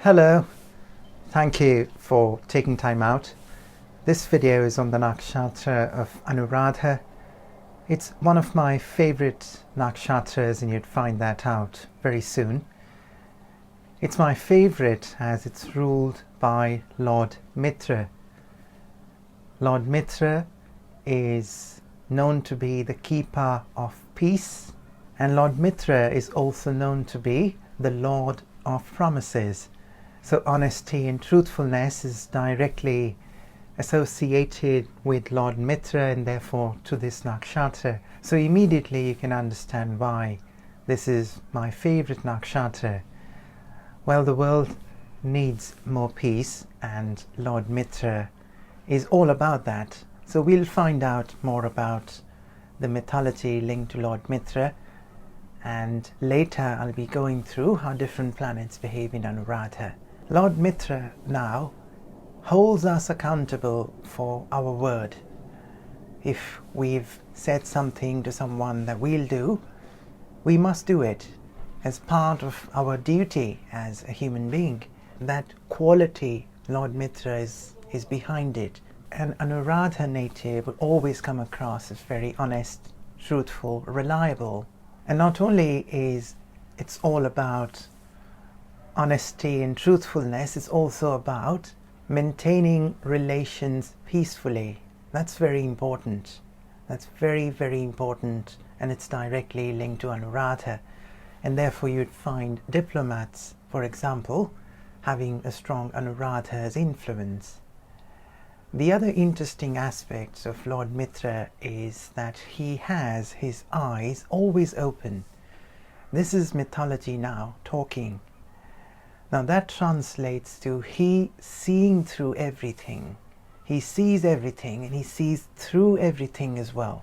Hello, thank you for taking time out. This video is on the Nakshatra of Anuradha. It's one of my favorite Nakshatras and you'd find that out very soon. It's my favorite as it's ruled by Lord Mitra. Lord Mitra is known to be the keeper of peace, and Lord Mitra is also known to be the Lord of promises. So honesty and truthfulness is directly associated with Lord Mitra and therefore to this Nakshatra. So immediately you can understand why this is my favorite Nakshatra. Well, the world needs more peace and Lord Mitra is all about that. So we'll find out more about the mythology linked to Lord Mitra, and later I'll be going through how different planets behave in Anuradha. Lord Mitra now holds us accountable for our word. If we've said something to someone that we'll do, we must do it as part of our duty as a human being. That quality, Lord Mitra is behind it. An Anuradha native will always come across as very honest, truthful, reliable. And not only is it's all about honesty and truthfulness, it's also about maintaining relations peacefully. That's very important. That's very, very important, and it's directly linked to Anuradha. And therefore you'd find diplomats, for example, having a strong Anuradha's influence. The other interesting aspect of Lord Mitra is that he has his eyes always open. This is mythology now talking. Now that translates to he seeing through everything. He sees everything and he sees through everything as well.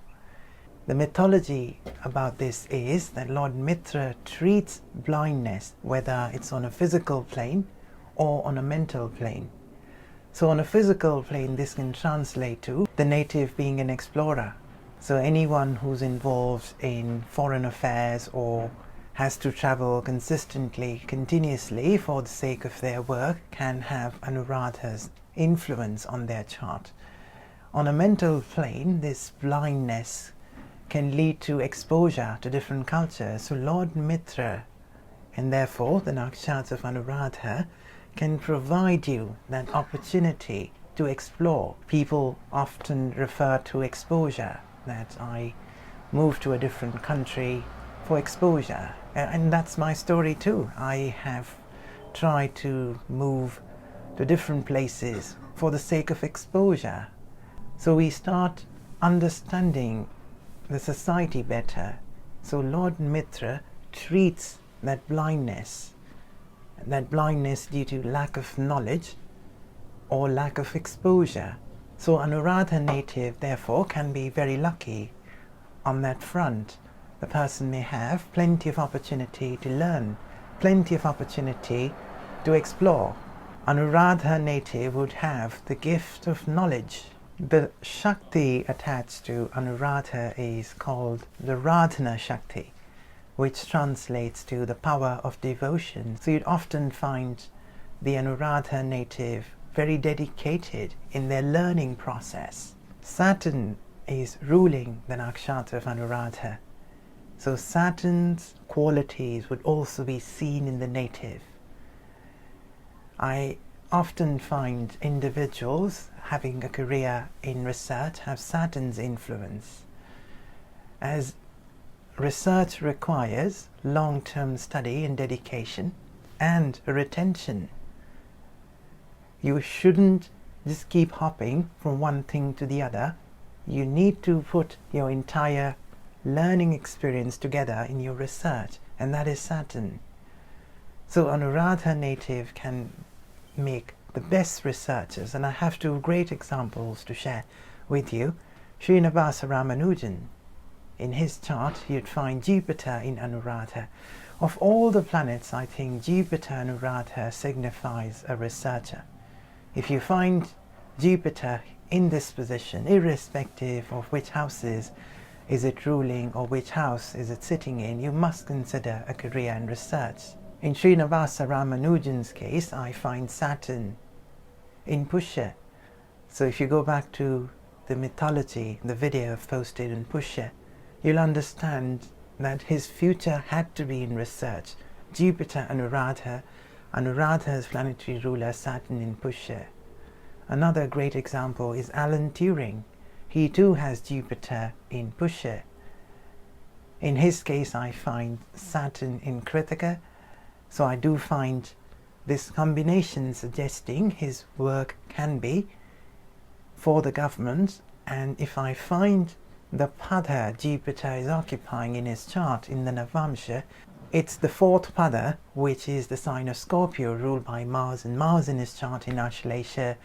The mythology about this is that Lord Mitra treats blindness, whether it's on a physical plane or on a mental plane. So on a physical plane, this can translate to the native being an explorer. So anyone who's involved in foreign affairs or has to travel consistently, continuously for the sake of their work can have Anuradha's influence on their chart. On a mental plane, this blindness can lead to exposure to different cultures. So Lord Mitra, and therefore the Nakshatras of Anuradha, can provide you that opportunity to explore. People often refer to exposure, that I moved to a different country for exposure. And that's my story too. I have tried to move to different places for the sake of exposure. So we start understanding the society better. So Lord Mitra treats that blindness due to lack of knowledge or lack of exposure. So Anuradha native therefore can be very lucky on that front. The person may have plenty of opportunity to learn, plenty of opportunity to explore. Anuradha native would have the gift of knowledge. The Shakti attached to Anuradha is called the Radhana Shakti, which translates to the power of devotion. So you'd often find the Anuradha native very dedicated in their learning process. Saturn is ruling the Nakshatra of Anuradha. So Saturn's qualities would also be seen in the native. I often find individuals having a career in research have Saturn's influence. As research requires long-term study and dedication and retention, you shouldn't just keep hopping from one thing to the other. You need to put your entire learning experience together in your research, and that is Saturn. So Anuradha native can make the best researchers, and I have two great examples to share with you. Srinivasa Ramanujan, in his chart you'd find Jupiter in Anuradha. Of all the planets, I think Jupiter Anuradha signifies a researcher. If you find Jupiter in this position, irrespective of which houses is it ruling or which house is it sitting in, you must consider a career in research. In Srinivasa Ramanujan's case, I find Saturn in Pusha. So if you go back to the mythology, the video I've posted in Pusha, you'll understand that his future had to be in research. Jupiter Anuradha, Anuradha's planetary ruler, Saturn in Pusha. Another great example is Alan Turing. He too has Jupiter in Pusha. In his case, I find Saturn in Kritika, so I do find this combination suggesting his work can be for the government. And if I find the pada Jupiter is occupying in his chart in the Navamsha, it's the fourth pada, which is the sign of Scorpio, ruled by Mars, and Mars in his chart in Ashlesha.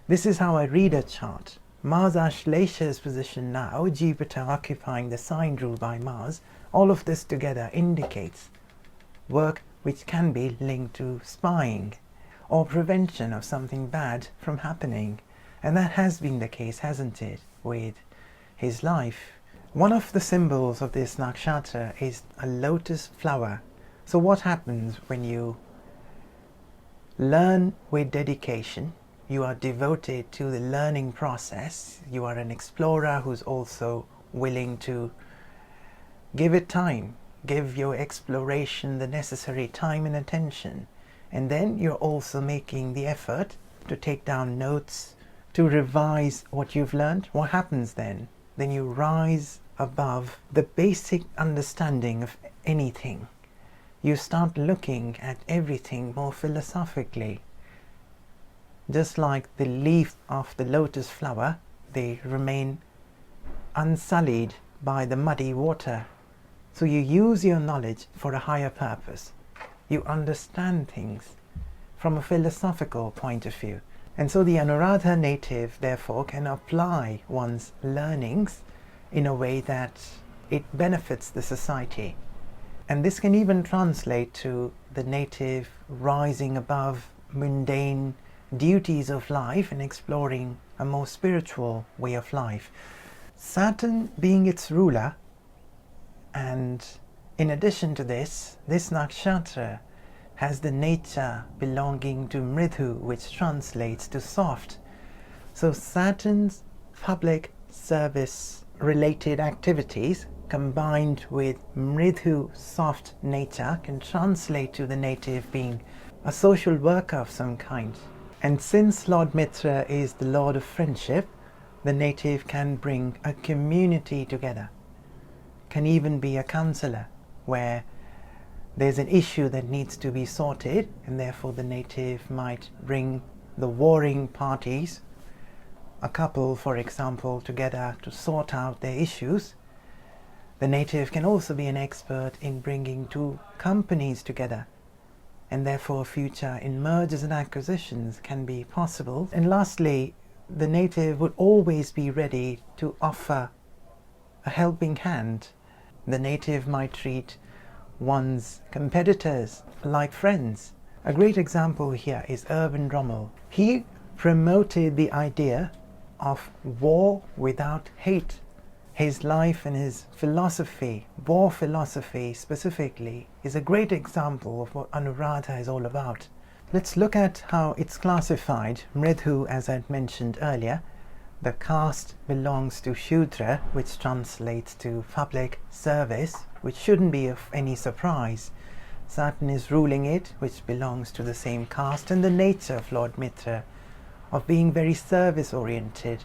This is how I read a chart. Mars Ashlesha's position now, Jupiter occupying the sign ruled by Mars, all of this together indicates work which can be linked to spying or prevention of something bad from happening. And that has been the case, hasn't it, with his life. One of the symbols of this nakshatra is a lotus flower. So what happens when you learn with dedication? You are devoted to the learning process. You are an explorer who's also willing to give it time. Give your exploration the necessary time and attention. And then you're also making the effort to take down notes, to revise what you've learned. What happens then? Then you rise above the basic understanding of anything. You start looking at everything more philosophically. Just like the leaf of the lotus flower, they remain unsullied by the muddy water. So you use your knowledge for a higher purpose. You understand things from a philosophical point of view. And so the Anuradha native, therefore, can apply one's learnings in a way that it benefits the society. And this can even translate to the native rising above mundane duties of life and exploring a more spiritual way of life. Saturn being its ruler, and in addition to this nakshatra has the nature belonging to Mridu, which translates to soft. So Saturn's public service related activities combined with Mridu soft nature can translate to the native being a social worker of some kind. And since Lord Mitra is the Lord of friendship, the native can bring a community together, can even be a counselor where there's an issue that needs to be sorted, and therefore the native might bring the warring parties, a couple for example, together to sort out their issues. The native can also be an expert in bringing two companies together, and therefore future in mergers and acquisitions can be possible. And lastly, the native would always be ready to offer a helping hand. The native might treat one's competitors like friends. A great example here is Erwin Rommel. He promoted the idea of war without hate. His life and his philosophy, war philosophy specifically, is a great example of what Anuradha is all about. Let's look at how it's classified. Mridu, as I mentioned earlier, the caste belongs to Shudra, which translates to public service, which shouldn't be of any surprise. Saturn is ruling it, which belongs to the same caste, and the nature of Lord Mitra of being very service oriented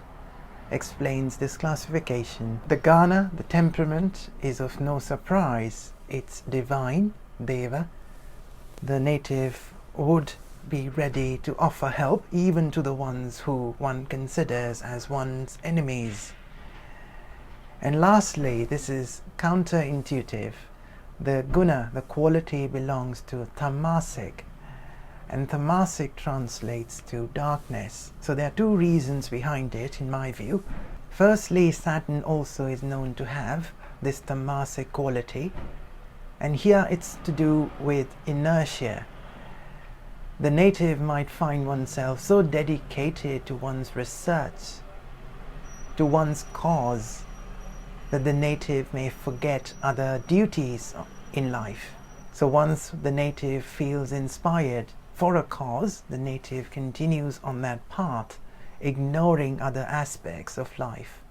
explains this classification. The Gana, the temperament, is of no surprise. It's divine, Deva. The native would be ready to offer help even to the ones who one considers as one's enemies. And lastly, this is counterintuitive. The Guna, the quality, belongs to Tamasic, and Tamasic translates to darkness. So there are two reasons behind it, in my view. Firstly, Saturn also is known to have this Tamasic quality, and here it's to do with inertia. The native might find oneself so dedicated to one's research, to one's cause, that the native may forget other duties in life. So once the native feels inspired for a cause, the native continues on that path, ignoring other aspects of life.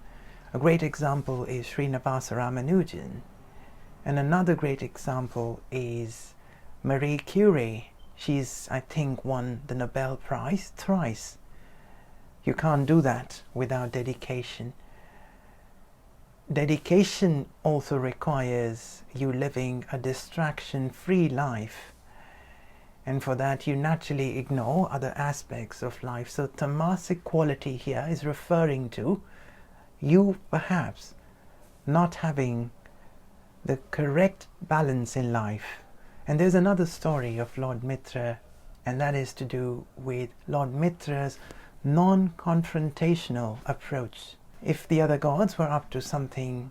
A great example is Srinivasa Ramanujan, and another great example is Marie Curie. She's, I think, won the Nobel Prize thrice. You can't do that without dedication. Dedication also requires you living a distraction-free life, and for that you naturally ignore other aspects of life. So Tamasic quality here is referring to you perhaps not having the correct balance in life. And there's another story of Lord Mitra, and that is to do with Lord Mitra's non-confrontational approach. If the other gods were up to something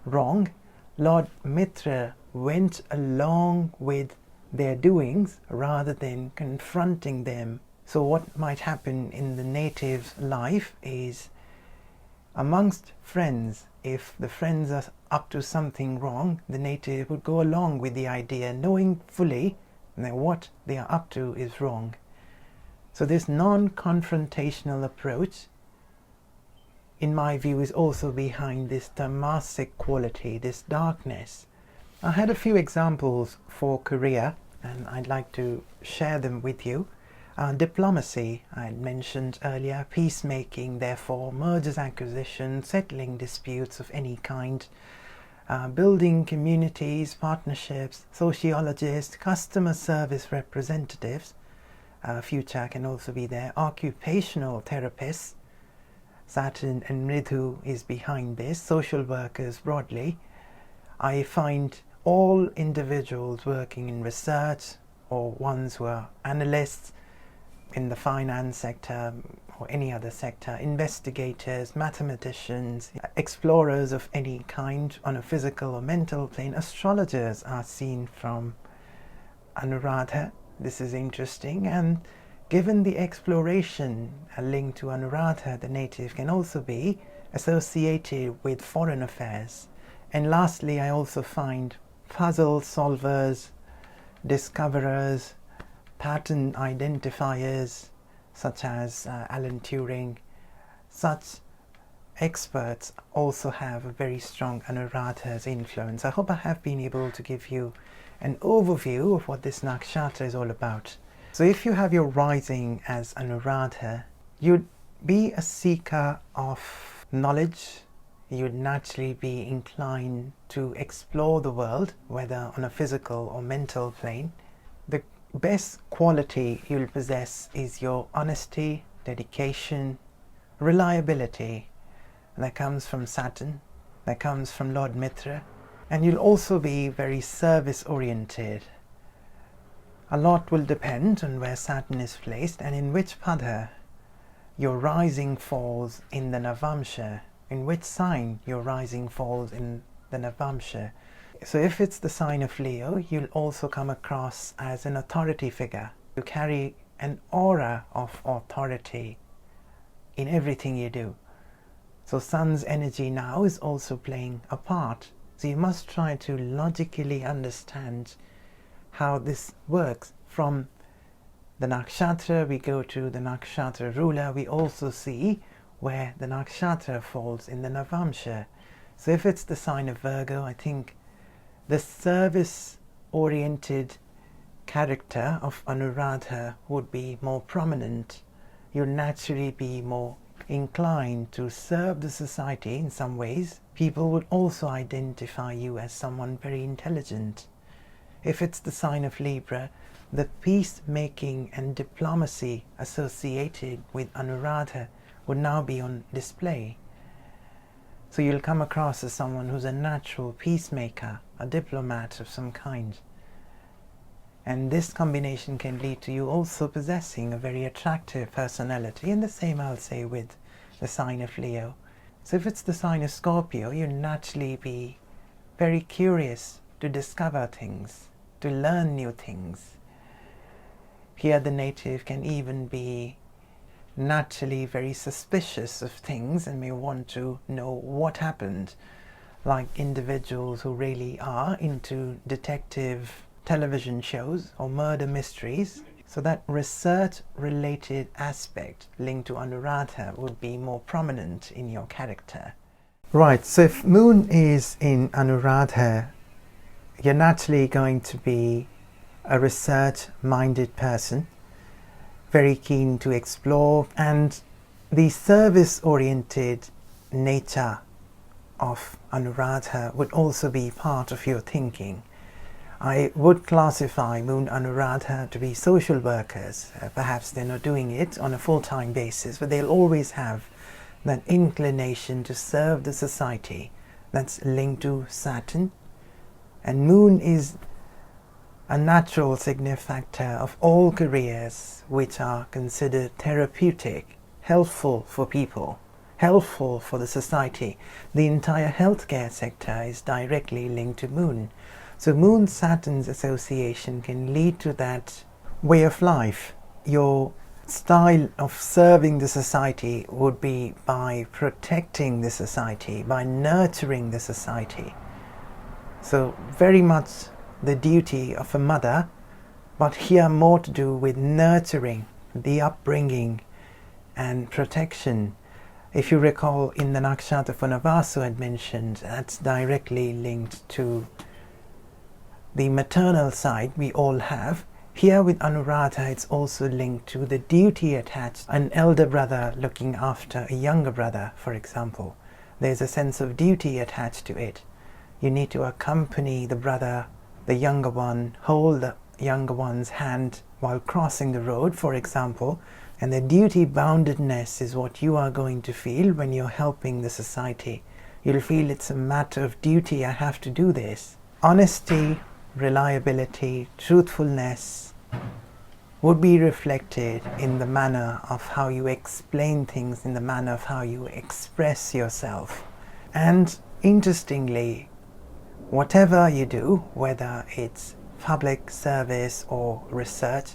wrong, Lord Mitra went along with their doings rather than confronting them. So what might happen in the native's life is, amongst friends, if the friends are up to something wrong, the native would go along with the idea, knowing fully that what they are up to is wrong. So this non-confrontational approach, in my view, is also behind this Tamasic quality, this darkness. I had a few examples for career, and I'd like to share them with you. Diplomacy, I had mentioned earlier, peacemaking, therefore, mergers, acquisitions, settling disputes of any kind, building communities, partnerships, sociologists, customer service representatives, future can also be there, occupational therapists, Saturn and Mridu is behind this, social workers broadly. I find all individuals working in research or ones who are analysts in the finance sector or any other sector, investigators, mathematicians, explorers of any kind on a physical or mental plane, astrologers are seen from Anuradha. This is interesting, and given the exploration linked to Anuradha, the native can also be associated with foreign affairs. And lastly, I also find puzzle solvers, discoverers, pattern identifiers, such as Alan Turing. Such experts also have a very strong Anuradha's influence. I hope I have been able to give you an overview of what this nakshatra is all about. So if you have your rising as Anuradha, you'd be a seeker of knowledge. You'd naturally be inclined to explore the world, whether on a physical or mental plane. The best quality you'll possess is your honesty, dedication, reliability. That comes from Saturn, that comes from Lord Mitra. And you'll also be very service-oriented. A lot will depend on where Saturn is placed and in which pada your rising falls in the Navamsha, in which sign your rising falls in the Navamsha. So if it's the sign of Leo, you'll also come across as an authority figure. You carry an aura of authority in everything you do. So Sun's energy now is also playing a part. So you must try to logically understand how this works. From the nakshatra we go to the nakshatra ruler. We also see where the nakshatra falls in the Navamsha. So if it's the sign of Virgo, I think the service-oriented character of Anuradha would be more prominent. You'll naturally be more inclined to serve the society in some ways. People would also identify you as someone very intelligent. If it's the sign of Libra, the peacemaking and diplomacy associated with Anuradha would now be on display. So you'll come across as someone who's a natural peacemaker, a diplomat of some kind. And this combination can lead to you also possessing a very attractive personality, and the same I'll say with the sign of Leo. So if it's the sign of Scorpio, you'll naturally be very curious to discover things, to learn new things. Here the native can even be naturally very suspicious of things and may want to know what happened, like individuals who really are into detective television shows or murder mysteries. So that research-related aspect linked to Anuradha would be more prominent in your character. Right, so if Moon is in Anuradha, you're naturally going to be a research-minded person, very keen to explore, and the service-oriented nature of Anuradha would also be part of your thinking. I would classify Moon Anuradha to be social workers. Perhaps they're not doing it on a full-time basis, but they'll always have that inclination to serve the society that's linked to Saturn. And Moon is a natural signifactor of all careers which are considered therapeutic, helpful for people, helpful for the society. The entire healthcare sector is directly linked to Moon. So Moon-Saturn's association can lead to that way of life. Your style of serving the society would be by protecting the society, by nurturing the society. So very much the duty of a mother, but here more to do with nurturing, the upbringing and protection. If you recall, in the Nakshatra Funavasu I had mentioned, that's directly linked to the maternal side we all have. Here with Anuradha, it's also linked to the duty attached. An elder brother looking after a younger brother, for example. There's a sense of duty attached to it. You need to accompany the brother, the younger one, hold the younger one's hand while crossing the road, for example. And the duty boundedness is what you are going to feel when you're helping the society. You'll feel it's a matter of duty, I have to do this. Honesty, reliability, truthfulness would be reflected in the manner of how you explain things, in the manner of how you express yourself. And interestingly, whatever you do, whether it's public service or research,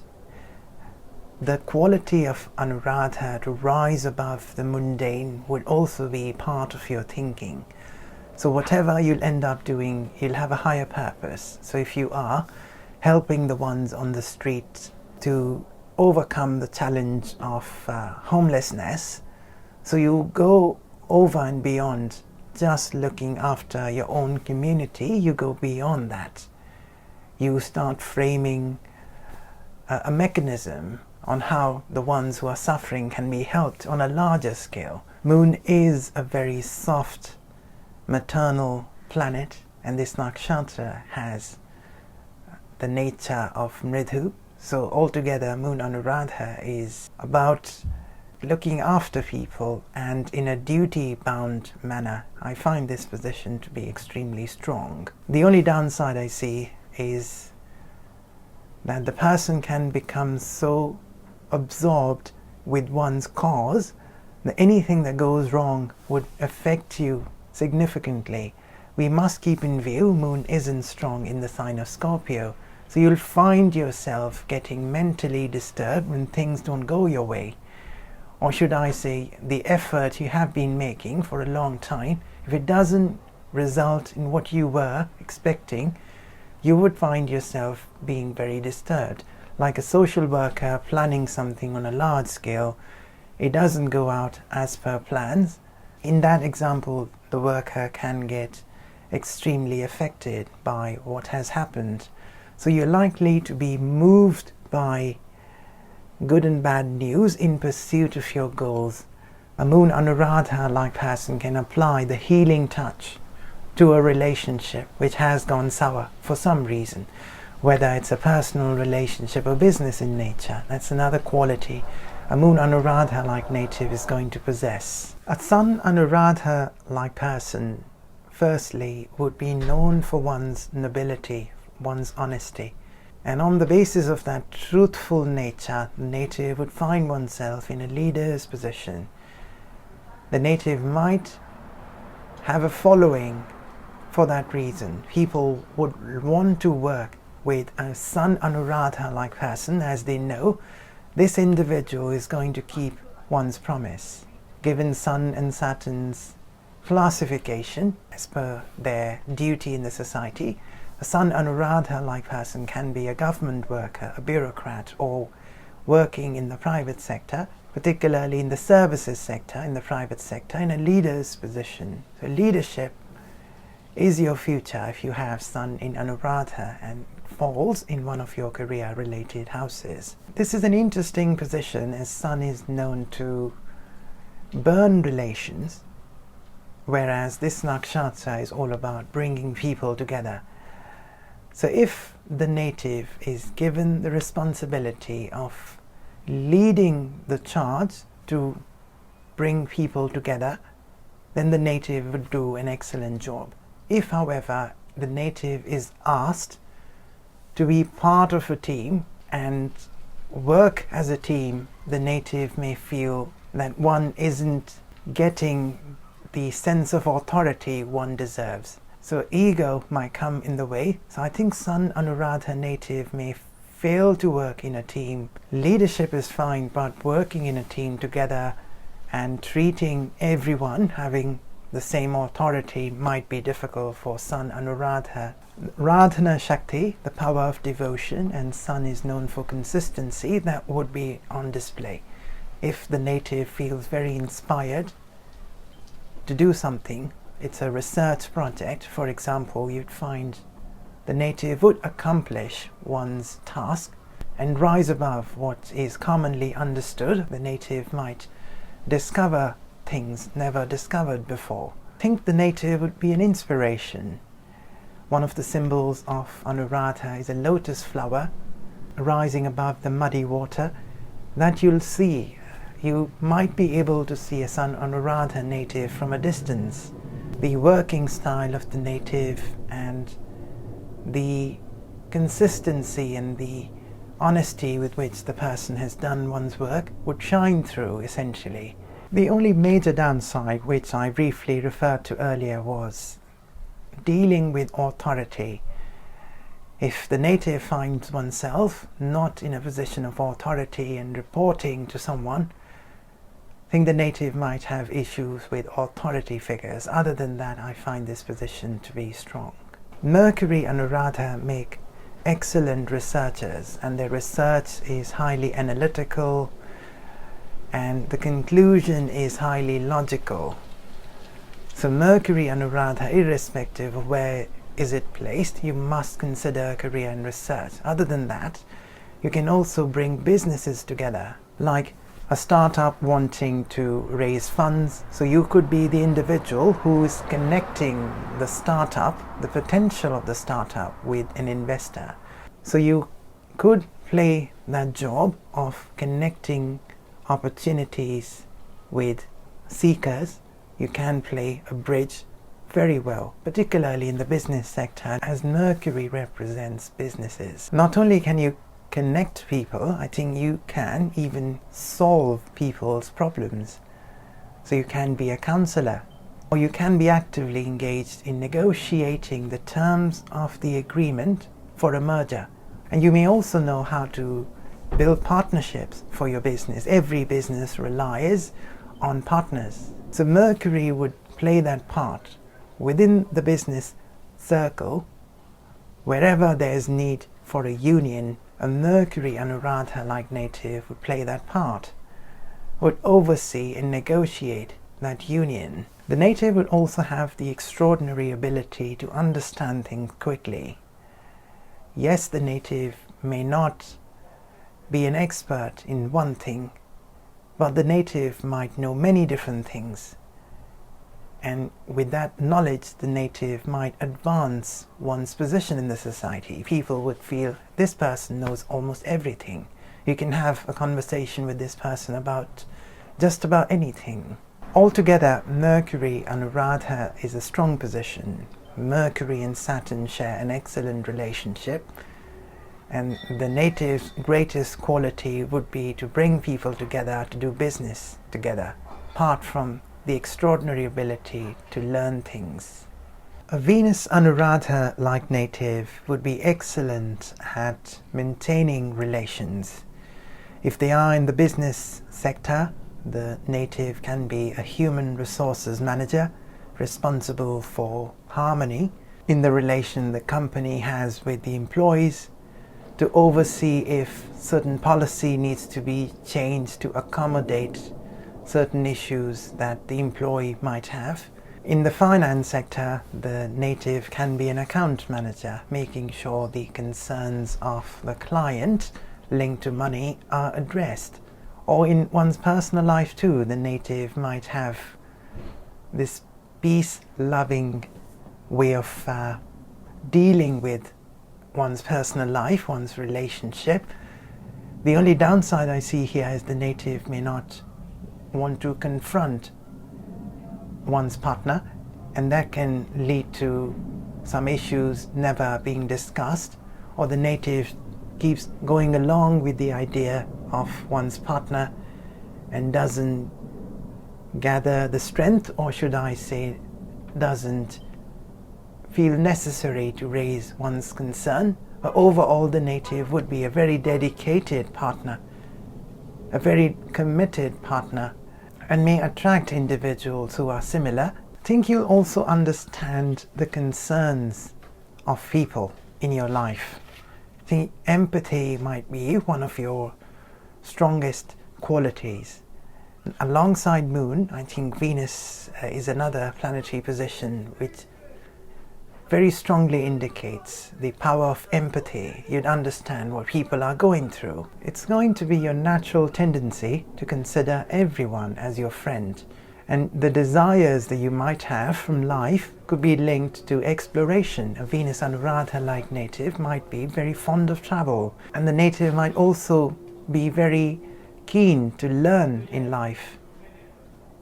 the quality of Anuradha to rise above the mundane would also be part of your thinking. So whatever you'll end up doing, you'll have a higher purpose. So if you are helping the ones on the street to overcome the challenge of homelessness, so you go over and beyond just looking after your own community, you go beyond that. You start framing a mechanism on how the ones who are suffering can be helped on a larger scale. Moon is a very soft, maternal planet, and this nakshatra has the nature of Mridu. So altogether, Moon Anuradha is about looking after people, and in a duty-bound manner. I find this position to be extremely strong. The only downside I see is that the person can become so absorbed with one's cause that anything that goes wrong would affect you significantly. We must keep in view, Moon isn't strong in the sign of Scorpio, so you'll find yourself getting mentally disturbed when things don't go your way. Or should I say, the effort you have been making for a long time, if it doesn't result in what you were expecting, you would find yourself being very disturbed. Like a social worker planning something on a large scale, it doesn't go out as per plans. In that example, the worker can get extremely affected by what has happened. So you're likely to be moved by good and bad news in pursuit of your goals. A Moon Anuradha-like person can apply the healing touch to a relationship which has gone sour for some reason, whether it's a personal relationship or business in nature. That's another quality a Moon Anuradha-like native is going to possess. A Sun Anuradha-like person, firstly, would be known for one's nobility, one's honesty. And on the basis of that truthful nature, the native would find oneself in a leader's position. The native might have a following for that reason. People would want to work with a Sun Anuradha-like person, as they know this individual is going to keep one's promise. Given Sun and Saturn's classification as per their duty in the society, A Sun Anuradha-like person can be a government worker, a bureaucrat, or working in the private sector, particularly in the services sector, in the private sector, in a leader's position. So leadership is your future if you have Sun in Anuradha and falls in one of your career-related houses. This is an interesting position, as Sun is known to burn relations, whereas this nakshatra is all about bringing people together. So if the native is given the responsibility of leading the charge to bring people together, then the native would do an excellent job. If, however, the native is asked to be part of a team and work as a team, the native may feel that one isn't getting the sense of authority one deserves. So ego might come in the way. So I think Sun Anuradha native may fail to work in a team. Leadership is fine, but working in a team together and treating everyone having the same authority might be difficult for Sun Anuradha. Radhana Shakti, the power of devotion, and Sun is known for consistency, that would be on display. If the native feels very inspired to do something, it's a research project, for example, you'd find the native would accomplish one's task and rise above what is commonly understood. The native might discover things never discovered before. I think the native would be an inspiration. One of the symbols of Anuradha is a lotus flower rising above the muddy water that you'll see. You might be able to see a Sun Anuradha native from a distance. The working style of the native and the consistency and the honesty with which the person has done one's work would shine through, essentially. The only major downside, which I briefly referred to earlier, was dealing with authority. If the native finds oneself not in a position of authority and reporting to someone, I think the native might have issues with authority figures. Other than that, I find this position to be strong. Mercury and Anuradha make excellent researchers, and their research is highly analytical and the conclusion is highly logical. So Mercury and Anuradha, irrespective of where is it placed, you must consider career and research. Other than that, you can also bring businesses together, like a startup wanting to raise funds. So you could be the individual who is connecting the startup, the potential of the startup, with an investor. So you could play that job of connecting opportunities with seekers. You can play a bridge very well, particularly in the business sector, as Mercury represents businesses. Not only can you connect people, I think you can even solve people's problems. So you can be a counselor, or you can be actively engaged in negotiating the terms of the agreement for a merger. And you may also know how to build partnerships for your business. Every business relies on partners. So Mercury would play that part within the business circle. Wherever there is need for a union, a Mercury Anuradha-like native would play that part, would oversee and negotiate that union. The native would also have the extraordinary ability to understand things quickly. Yes, the native may not be an expert in one thing, but the native might know many different things. And with that knowledge, the native might advance one's position in the society. People would feel this person knows almost everything. You can have a conversation with this person about just about anything. Altogether, Mercury Anuradha is a strong position. Mercury and Saturn share an excellent relationship, and the native's greatest quality would be to bring people together to do business together, apart from the extraordinary ability to learn things. A Venus Anuradha-like native would be excellent at maintaining relations. If they are in the business sector, the native can be a human resources manager responsible for harmony in the relation the company has with the employees, to oversee if certain policy needs to be changed to accommodate certain issues that the employee might have. In the finance sector, the native can be an account manager, making sure the concerns of the client linked to money are addressed. Or in one's personal life too, the native might have this peace-loving way of dealing with one's personal life, one's relationship. The only downside I see here is the native may not want to confront one's partner, and that can lead to some issues never being discussed, or the native keeps going along with the idea of one's partner and doesn't gather the strength, or should I say doesn't feel necessary to raise one's concern. But overall, the native would be a very dedicated partner, a very committed partner, and may attract individuals who are similar. I think you'll also understand the concerns of people in your life. I think empathy might be one of your strongest qualities. Alongside Moon, I think Venus is another planetary position which very strongly indicates the power of empathy. You'd understand what people are going through. It's going to be your natural tendency to consider everyone as your friend, and the desires that you might have from life could be linked to exploration. A Venus Anuradha-like native might be very fond of travel, and the native might also be very keen to learn in life.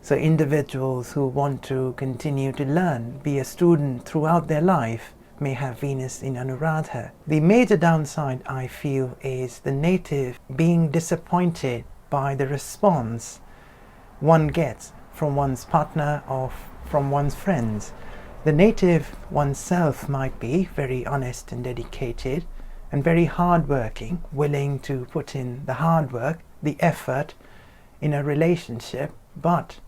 So individuals who want to continue to learn, be a student throughout their life, may have Venus in Anuradha. The major downside, I feel, is the native being disappointed by the response one gets from one's partner or from one's friends. The native oneself might be very honest and dedicated and very hardworking, willing to put in the hard work, the effort in a relationship, but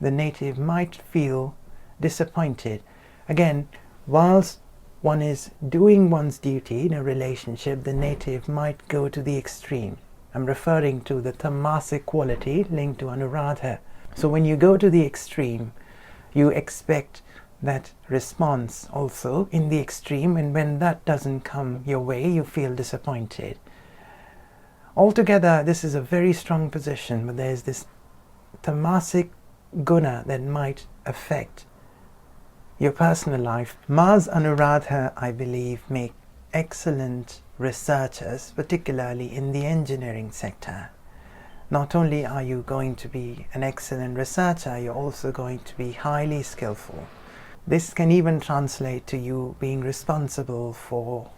the native might feel disappointed. Again, whilst one is doing one's duty in a relationship, the native might go to the extreme. I'm referring to the Tamasic quality linked to Anuradha. So when you go to the extreme, you expect that response also in the extreme, and when that doesn't come your way, you feel disappointed. Altogether, this is a very strong position, but there's this Tamasic Guna that might affect your personal life. Mars Anuradha, I believe, make excellent researchers, particularly in the engineering sector. Not only are you going to be an excellent researcher, you're also going to be highly skillful. This can even translate to you being responsible for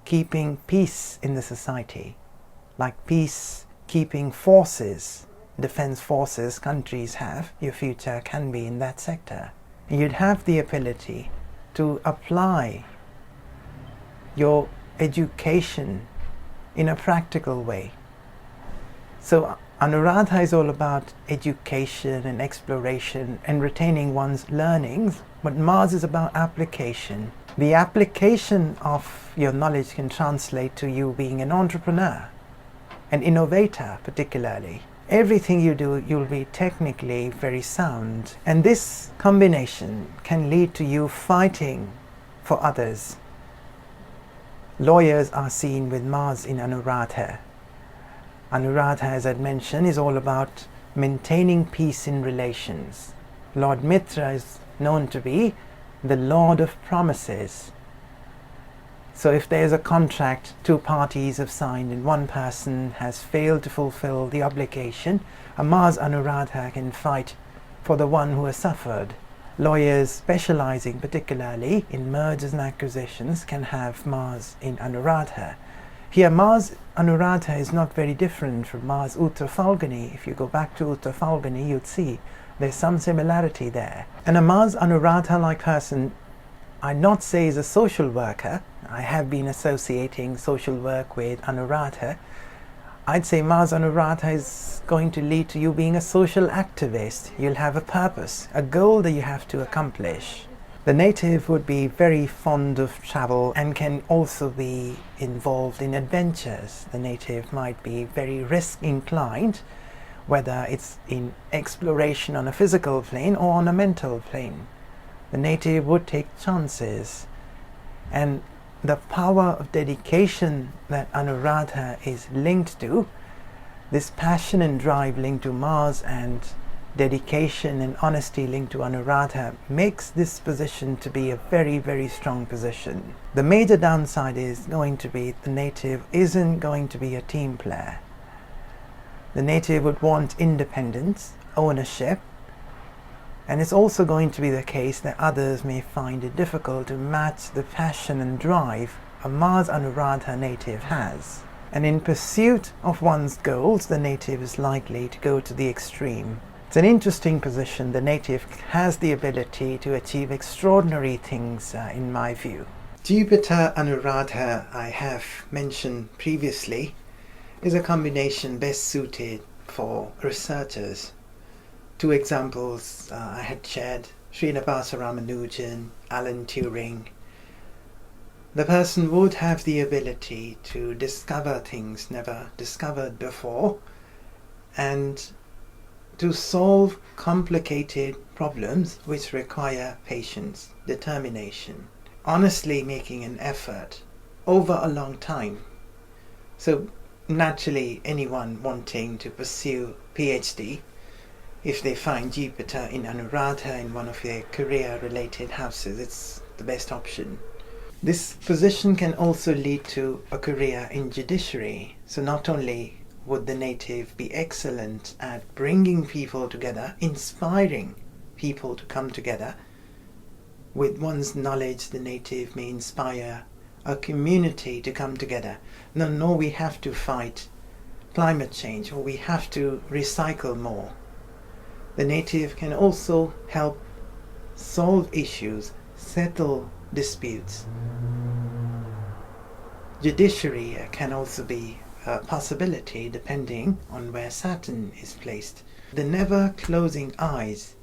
keeping peace in the society, like peacekeeping forces, defense forces countries have. Your future can be in that sector. You'd have the ability to apply your education in a practical way. So Anuradha is all about education and exploration and retaining one's learnings, but Mars is about application. The application of your knowledge can translate to you being an entrepreneur, an innovator particularly. Everything you do, you'll be technically very sound. And this combination can lead to you fighting for others. Lawyers are seen with Mars in Anuradha. Anuradha, as I'd mentioned, is all about maintaining peace in relations. Lord Mitra is known to be the Lord of promises. So if there's a contract two parties have signed and one person has failed to fulfill the obligation, a Mars Anuradha can fight for the one who has suffered. Lawyers specializing particularly in mergers and acquisitions can have Mars in Anuradha. Here Mars Anuradha is not very different from Mars Uttar Falguni. If you go back to Uttar Falguni, you'd see there's some similarity there. And a Mars Anuradha-like person, I'd not say is a social worker. I have been associating social work with Anuradha. I'd say Mars Anuradha is going to lead to you being a social activist. You'll have a purpose, a goal that you have to accomplish. The native would be very fond of travel and can also be involved in adventures. The native might be very risk inclined, whether it's in exploration on a physical plane or on a mental plane. The native would take chances, and the power of dedication that Anuradha is linked to, this passion and drive linked to Mars and dedication and honesty linked to Anuradha, makes this position to be a very, very strong position. The major downside is going to be the native isn't going to be a team player. The native would want independence, ownership, and it's also going to be the case that others may find it difficult to match the passion and drive a Mars Anuradha native has. And in pursuit of one's goals, the native is likely to go to the extreme. It's an interesting position. The native has the ability to achieve extraordinary things, in my view. Jupiter Anuradha, I have mentioned previously, is a combination best suited for researchers. Two examples I had shared: Srinivasa Ramanujan, Alan Turing. The person would have the ability to discover things never discovered before and to solve complicated problems which require patience, determination, honestly making an effort over a long time. So naturally, anyone wanting to pursue PhD, if they find Jupiter in Anuradha in one of their career-related houses, it's the best option. This position can also lead to a career in judiciary. So not only would the native be excellent at bringing people together, inspiring people to come together, with one's knowledge the native may inspire a community to come together. No, we have to fight climate change, or we have to recycle more. The native can also help solve issues, settle disputes. Judiciary can also be a possibility depending on where Saturn is placed. The never-closing eyes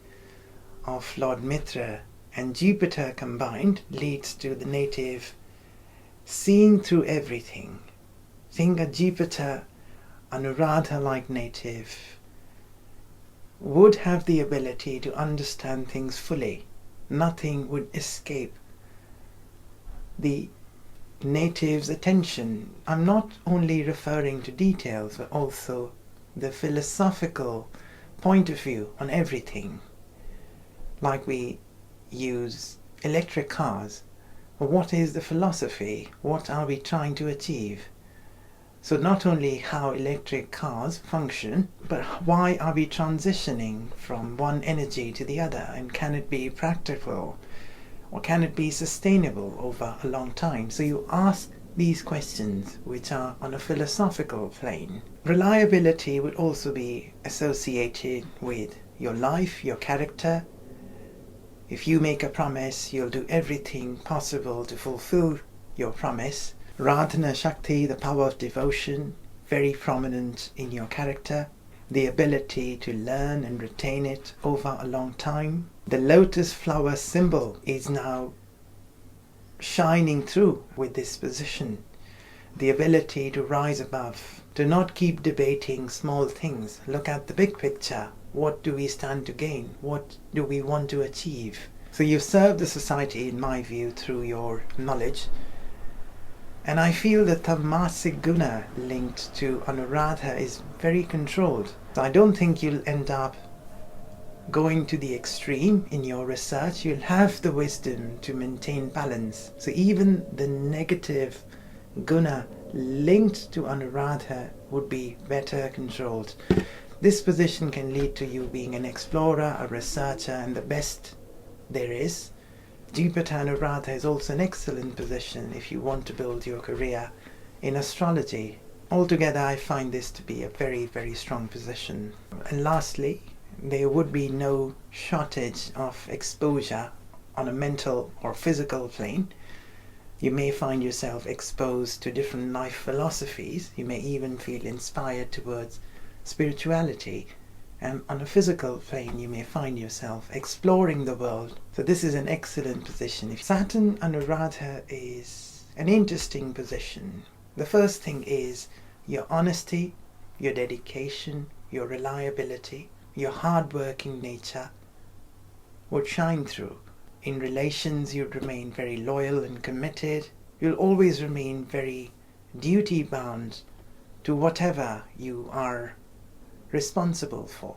of Lord Mitra and Jupiter combined leads to the native seeing through everything. Think a Jupiter Anuradha-like native would have the ability to understand things fully. Nothing would escape the native's attention. I'm not only referring to details, but also the philosophical point of view on everything. Like we use electric cars. What is the philosophy? What are we trying to achieve? So not only how electric cars function, but why are we transitioning from one energy to the other? And can it be practical? Or can it be sustainable over a long time? So you ask these questions which are on a philosophical plane. Reliability would also be associated with your life, your character. If you make a promise, you'll do everything possible to fulfill your promise. Radhana Shakti, the power of devotion, very prominent in your character. The ability to learn and retain it over a long time. The lotus flower symbol is now shining through with this position. The ability to rise above, to not keep debating small things. Look at the big picture. What do we stand to gain? What do we want to achieve? So you serve the society, in my view, through your knowledge. And I feel the Tamasic Guna linked to Anuradha is very controlled. So I don't think you'll end up going to the extreme in your research. You'll have the wisdom to maintain balance. So even the negative Guna linked to Anuradha would be better controlled. This position can lead to you being an explorer, a researcher, and the best there is. Jupiter Anuradha is also an excellent position if you want to build your career in astrology. Altogether, I find this to be a very, very strong position. And lastly, there would be no shortage of exposure on a mental or physical plane. You may find yourself exposed to different life philosophies. You may even feel inspired towards spirituality. And on a physical plane, you may find yourself exploring the world. So this is an excellent position. If Saturn Anuradha is an interesting position, the first thing is your honesty, your dedication, your reliability, your hard-working nature would shine through. In relations, you'd remain very loyal and committed. You'll always remain very duty-bound to whatever you are responsible for.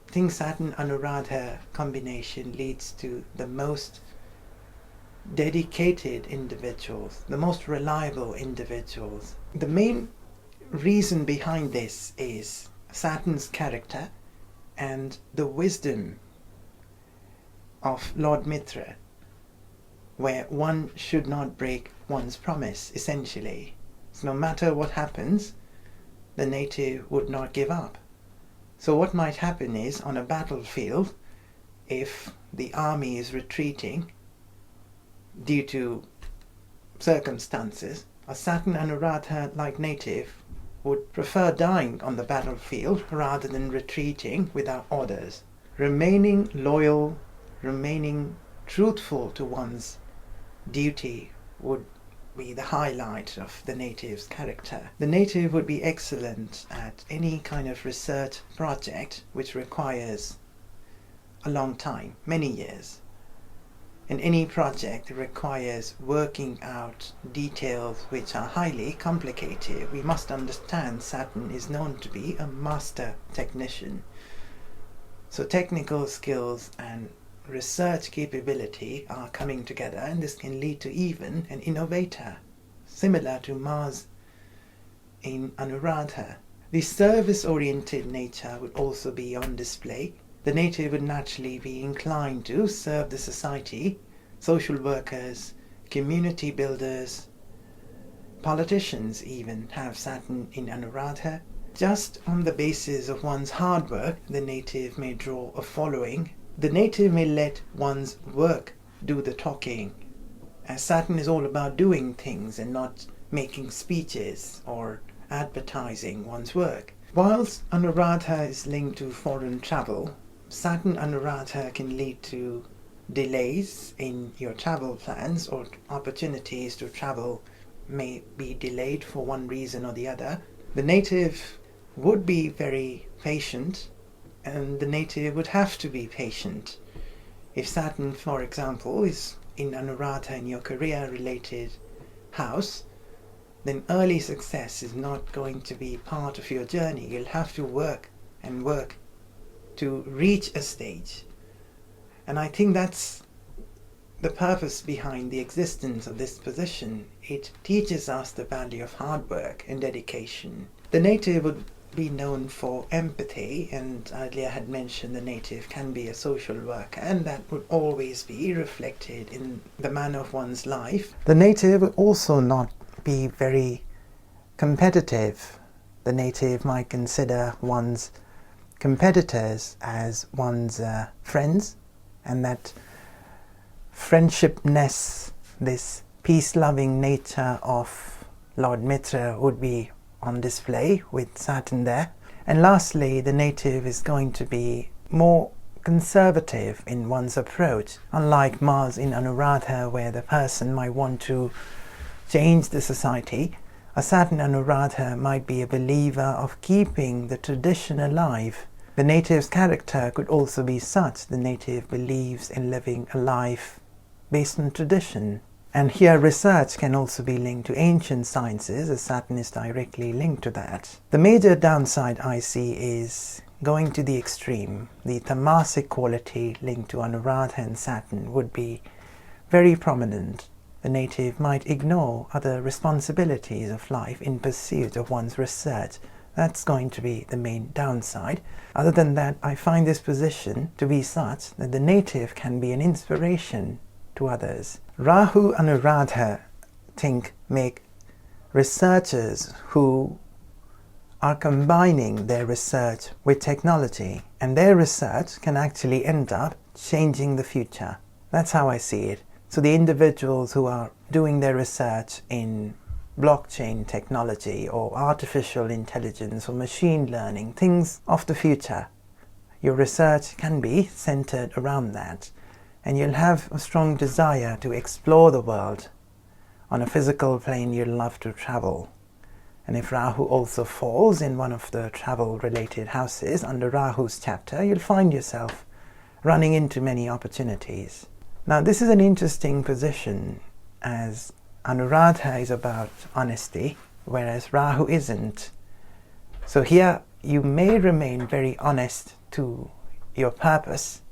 I think Saturn Anuradha combination leads to the most dedicated individuals, the most reliable individuals. The main reason behind this is Saturn's character and the wisdom of Lord Mitra, where one should not break one's promise, essentially. So no matter what happens, the native would not give up. So what might happen is, on a battlefield, if the army is retreating due to circumstances, a Saturn Anuradha-like native would prefer dying on the battlefield rather than retreating without orders. Remaining loyal, remaining truthful to one's duty would be the highlight of the native's character. The native would be excellent at any kind of research project which requires a long time, many years. And any project requires working out details which are highly complicated. We must understand Saturn is known to be a master technician. So technical skills and research capability are coming together, and this can lead to even an innovator, similar to Mars in Anuradha. The service-oriented nature would also be on display. The native would naturally be inclined to serve the society, social workers, community builders, politicians even have Saturn in Anuradha. Just on the basis of one's hard work, the native may draw a following. The native may let one's work do the talking, as Saturn is all about doing things and not making speeches or advertising one's work. Whilst Anuradha is linked to foreign travel, Saturn Anuradha can lead to delays in your travel plans, or opportunities to travel may be delayed for one reason or the other. The native would be very patient, and the native would have to be patient. If Saturn, for example, is in Anuradha in your career-related house, then early success is not going to be part of your journey. You'll have to work and work to reach a stage. And I think that's the purpose behind the existence of this position. It teaches us the value of hard work and dedication. The native would be known for empathy, and earlier had mentioned the native can be a social worker, and that would always be reflected in the manner of one's life. The native would also not be very competitive. The native might consider one's competitors as one's friends, and that friendshipness, this peace-loving nature of Lord Mitra would be on display with Saturn there. And lastly, the native is going to be more conservative in one's approach, unlike Mars in Anuradha, where the person might want to change the society. A Saturn Anuradha might be a believer of keeping the tradition alive. The native's character could also be such. The native believes in living a life based on tradition. And here research can also be linked to ancient sciences, as Saturn is directly linked to that. The major downside I see is going to the extreme. The Tamasic quality linked to Anuradha and Saturn would be very prominent. The native might ignore other responsibilities of life in pursuit of one's research. That's going to be the main downside. Other than that, I find this position to be such that the native can be an inspiration to others. Rahu Anuradha, think, make researchers who are combining their research with technology, and their research can actually end up changing the future. That's how I see it. So the individuals who are doing their research in blockchain technology or artificial intelligence or machine learning, things of the future. Your research can be centered around that, and you'll have a strong desire to explore the world. On a physical plane, you'll love to travel. And if Rahu also falls in one of the travel-related houses under Rahu's chapter, you'll find yourself running into many opportunities. Now, this is an interesting position, as Anuradha is about honesty, whereas Rahu isn't. So here you may remain very honest to your purpose,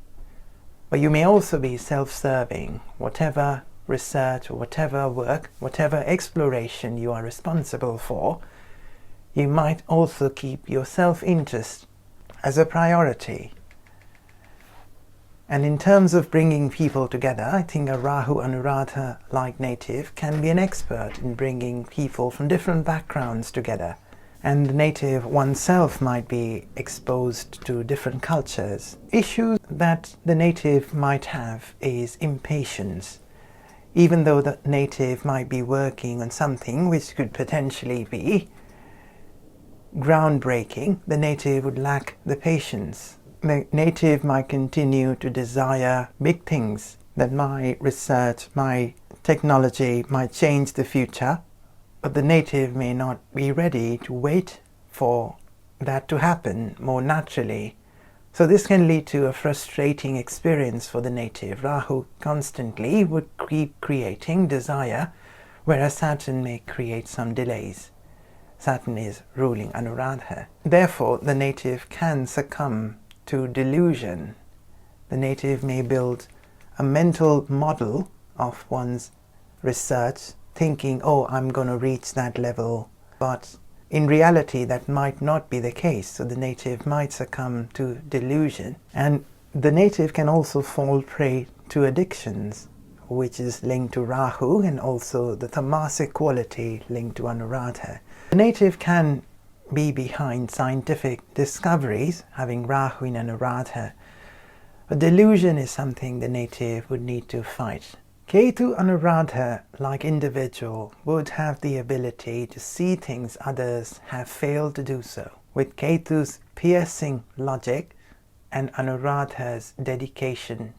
but you may also be self-serving. Whatever research or whatever work, whatever exploration you are responsible for, you might also keep your self-interest as a priority. And in terms of bringing people together, I think a Rahu Anuradha-like native can be an expert in bringing people from different backgrounds together. And the native oneself might be exposed to different cultures. Issues that the native might have is impatience. Even though the native might be working on something which could potentially be groundbreaking, the native would lack the patience. The native might continue to desire big things, that my research, my technology might change the future, but the native may not be ready to wait for that to happen more naturally. So this can lead to a frustrating experience for the native. Rahu constantly would keep creating desire, whereas Saturn may create some delays. Saturn is ruling Anuradha. Therefore, the native can succumb to delusion. The native may build a mental model of one's research, thinking, oh, I'm going to reach that level, but in reality that might not be the case. So the native might succumb to delusion, and the native can also fall prey to addictions, which is linked to Rahu, and also the Tamasic quality linked to Anuradha. The native can be behind scientific discoveries, having Rahu in Anuradha. But delusion is something the native would need to fight. Ketu Anuradha, like individual, would have the ability to see things others have failed to do so. With Ketu's piercing logic and Anuradha's dedication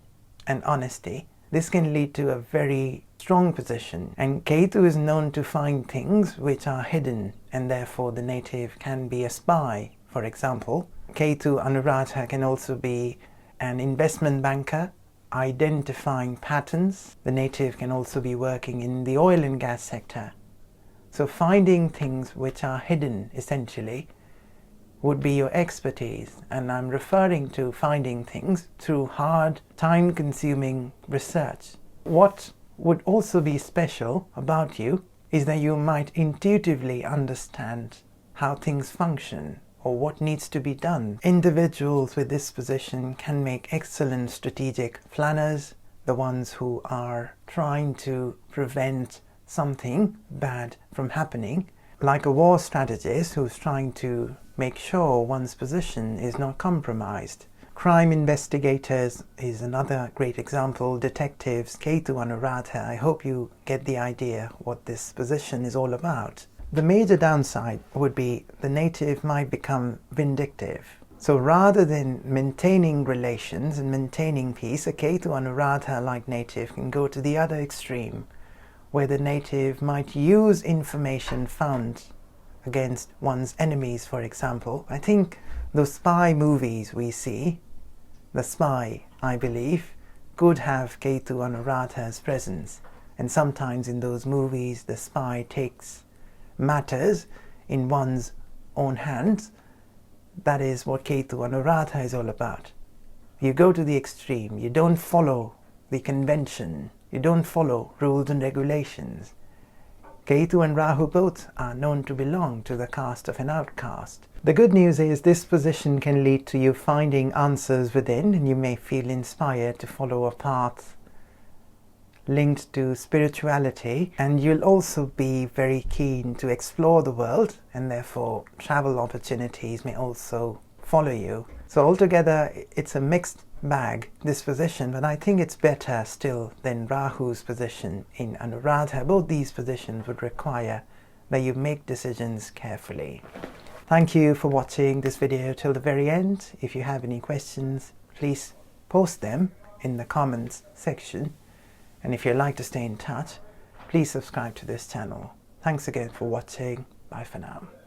and honesty, this can lead to a very strong position. And Ketu is known to find things which are hidden, and therefore the native can be a spy. For example, Ketu Anuradha can also be an investment banker, identifying patterns. The native can also be working in the oil and gas sector. So finding things which are hidden, essentially, would be your expertise. And I'm referring to finding things through hard, time-consuming research. What would also be special about you is that you might intuitively understand how things function or what needs to be done. Individuals with this position can make excellent strategic planners, the ones who are trying to prevent something bad from happening, like a war strategist who's trying to make sure one's position is not compromised. Crime investigators is another great example. Detectives, Ketu Anuradha. I hope you get the idea what this position is all about. The major downside would be the native might become vindictive. So rather than maintaining relations and maintaining peace, a Ketu Anuradha-like native can go to the other extreme, where the native might use information found against one's enemies, for example. I think those spy movies we see, the spy, I believe, could have Ketu Anuradha's presence. And sometimes in those movies, the spy takes matters in one's own hands. That is what Ketu Anuradha is all about. You go to the extreme. You don't follow the convention. You don't follow rules and regulations. Ketu and Rahu both are known to belong to the caste of an outcast. The good news is this position can lead to you finding answers within, and you may feel inspired to follow a path linked to spirituality, and you'll also be very keen to explore the world, and therefore travel opportunities may also follow you. So altogether it's a mixed bag, this position, but I think it's better still than Rahu's position in Anuradha. Both these positions would require where you make decisions carefully. Thank you for watching this video till the very end. If you have any questions, please post them in the comments section. And if you'd like to stay in touch, please subscribe to this channel. Thanks again for watching. Bye for now.